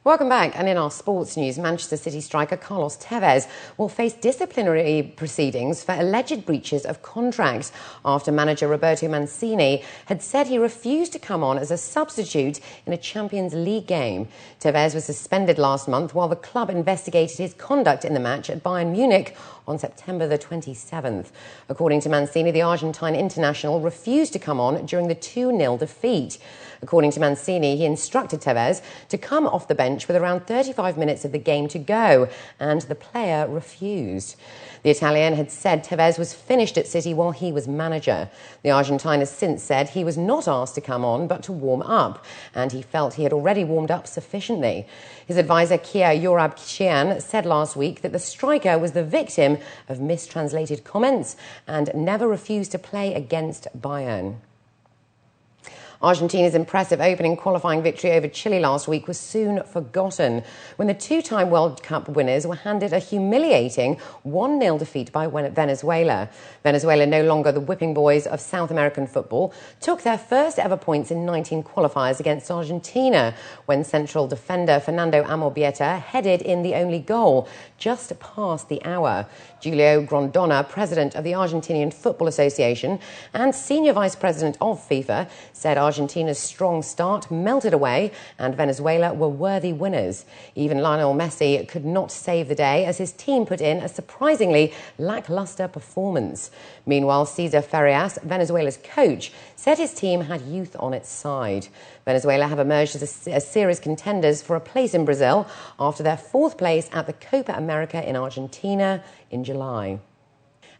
Welcome back. And in our sports news, Manchester City striker Carlos Tevez will face disciplinary proceedings for alleged breaches of contract after manager Roberto Mancini had said he refused to come on as a substitute in a Champions League game. Tevez was suspended last month while the club investigated his conduct in the match at Bayern Munich on September the 27th. According to Mancini, the Argentine international refused to come on during the 2-0 defeat. According to Mancini, he instructed Tevez to come off the bench with around 35 minutes of the game to go, and the player refused. The Italian had said Tevez was finished at City while he was manager. The Argentine has since said he was not asked to come on but to warm up, and he felt he had already warmed up sufficiently. His advisor Kia Joorabchian said last week that the striker was the victim of mistranslated comments and never refused to play against Bayern. Argentina's impressive opening qualifying victory over Chile last week was soon forgotten when the two-time World Cup winners were handed a humiliating 1-0 defeat by Venezuela. Venezuela, no longer the whipping boys of South American football, took their first ever points in 19 qualifiers against Argentina when central defender Fernando Amorbieta headed in the only goal just past the hour. Julio Grondona, president of the Argentinian Football Association and senior vice president of FIFA, said Argentina's strong start melted away and Venezuela were worthy winners. Even Lionel Messi could not save the day as his team put in a surprisingly lackluster performance. Meanwhile, Cesar Farias, Venezuela's coach, said his team had youth on its side. Venezuela have emerged as serious contenders for a place in Brazil after their fourth place at the Copa America in Argentina in July.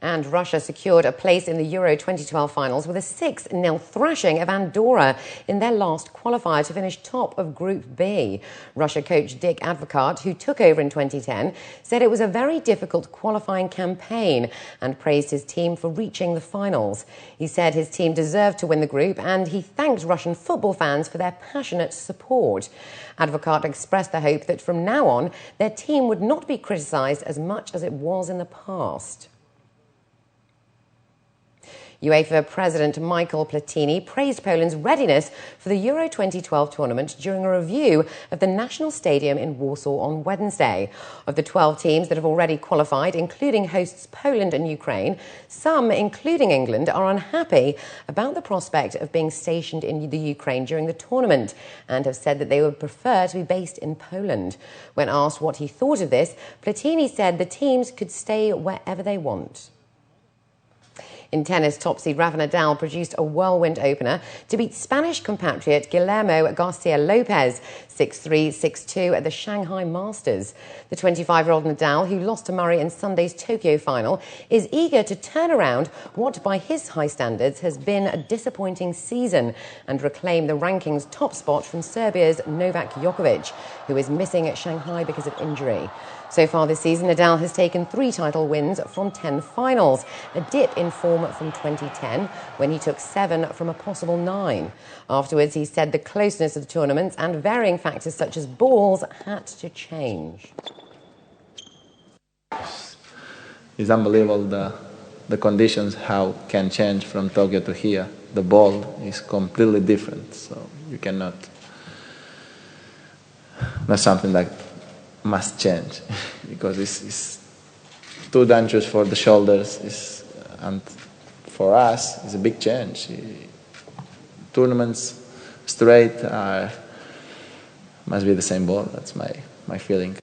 And Russia secured a place in the Euro 2012 finals with a 6-0 thrashing of Andorra in their last qualifier to finish top of Group B. Russia coach Dick Advocaat, who took over in 2010, said it was a very difficult qualifying campaign and praised his team for reaching the finals. He said his team deserved to win the group and he thanked Russian football fans for their passionate support. Advocaat expressed the hope that from now on their team would not be criticised as much as it was in the past. UEFA President Michael Platini praised Poland's readiness for the Euro 2012 tournament during a review of the national stadium in Warsaw on Wednesday. Of the 12 teams that have already qualified, including hosts Poland and Ukraine, some, including England, are unhappy about the prospect of being stationed in the Ukraine during the tournament and have said that they would prefer to be based in Poland. When asked what he thought of this, Platini said the teams could stay wherever they want. In tennis, top seed Rafa Nadal produced a whirlwind opener to beat Spanish compatriot Guillermo Garcia Lopez 6-3, 6-2 at the Shanghai Masters. The 25-year-old Nadal, who lost to Murray in Sunday's Tokyo final, is eager to turn around what, by his high standards, has been a disappointing season and reclaim the rankings top spot from Serbia's Novak Djokovic, who is missing at Shanghai because of injury. So far this season, Nadal has taken 3 title wins from 10 finals, a dip in form from 2010 when he took 7 from a possible 9. Afterwards, he said the closeness of the tournaments and varying factors such as balls had to change. It's unbelievable the conditions how can change from Tokyo to here. The ball is completely different, so you cannot. Not something that must change because it's too dangerous for the shoulders and for us it's a big change. Tournaments straight must be the same ball. That's my feeling.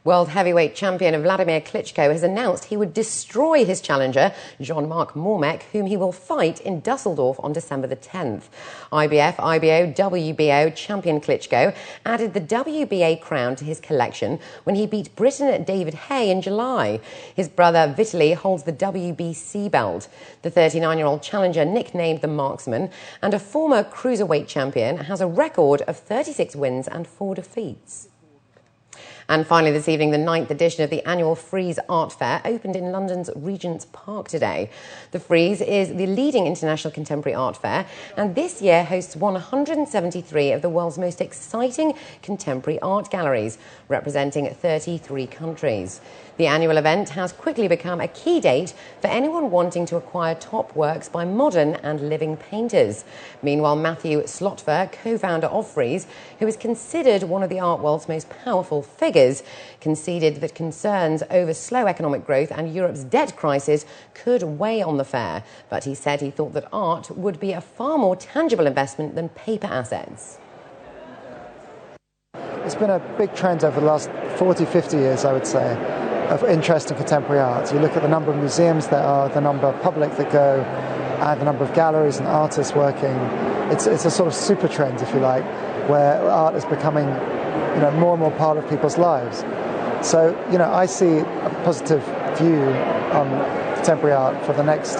World heavyweight champion Wladimir Klitschko has announced he would destroy his challenger, JeanMarc Mormeck, whom he will fight in Dusseldorf on December the 10th. IBF, IBO, WBO champion Klitschko added the WBA crown to his collection when he beat Briton David Hay in July. His brother Vitaly holds the WBC belt. The 39-year-old challenger, nicknamed the Marksman and a former cruiserweight champion, has a record of 36 wins and 4 defeats. And finally this evening, the 9th edition of the annual Frieze Art Fair opened in London's Regent's Park today. The Frieze is the leading international contemporary art fair, and this year hosts 173 of the world's most exciting contemporary art galleries, representing 33 countries. The annual event has quickly become a key date for anyone wanting to acquire top works by modern and living painters. Meanwhile, Matthew Slotver, co-founder of Frieze, who is considered one of the art world's most powerful figures, conceded that concerns over slow economic growth and Europe's debt crisis could weigh on the fair. But he said he thought that art would be a far more tangible investment than paper assets. It's been a big trend over the last 40, 50 years, I would say, of interest in contemporary art. You look at the number of museums there are, the number of public that go, and the number of galleries and artists working. It's a sort of super trend, if you like, where art is becoming, more and more part of people's lives. So, I see a positive view on contemporary art for the next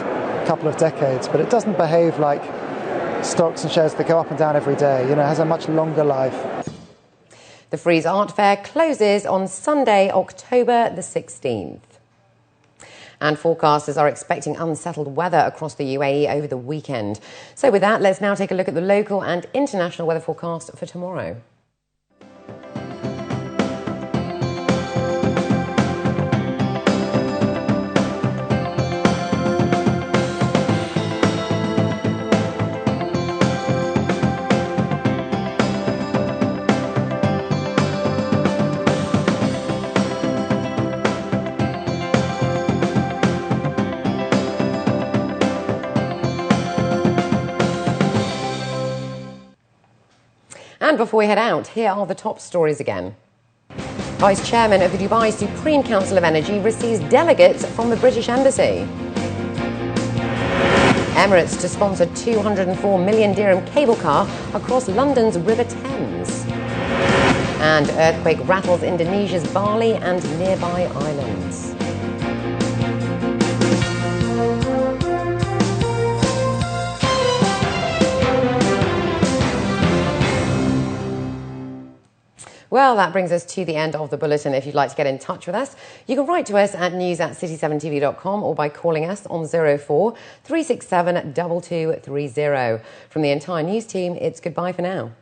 couple of decades, but it doesn't behave like stocks and shares that go up and down every day. It has a much longer life. The Frieze Art Fair closes on Sunday, October the 16th. And forecasters are expecting unsettled weather across the UAE over the weekend. So with that, let's now take a look at the local and international weather forecast for tomorrow. And before we head out, here are the top stories again. Vice Chairman of the Dubai Supreme Council of Energy receives delegates from the British Embassy. Emirates to sponsor 204 million dirham cable car across London's River Thames. And earthquake rattles Indonesia's Bali and nearby islands. Well, that brings us to the end of the bulletin. If you'd like to get in touch with us, you can write to us at news@city7tv.com or by calling us on 04 367 2230. From the entire news team, it's goodbye for now.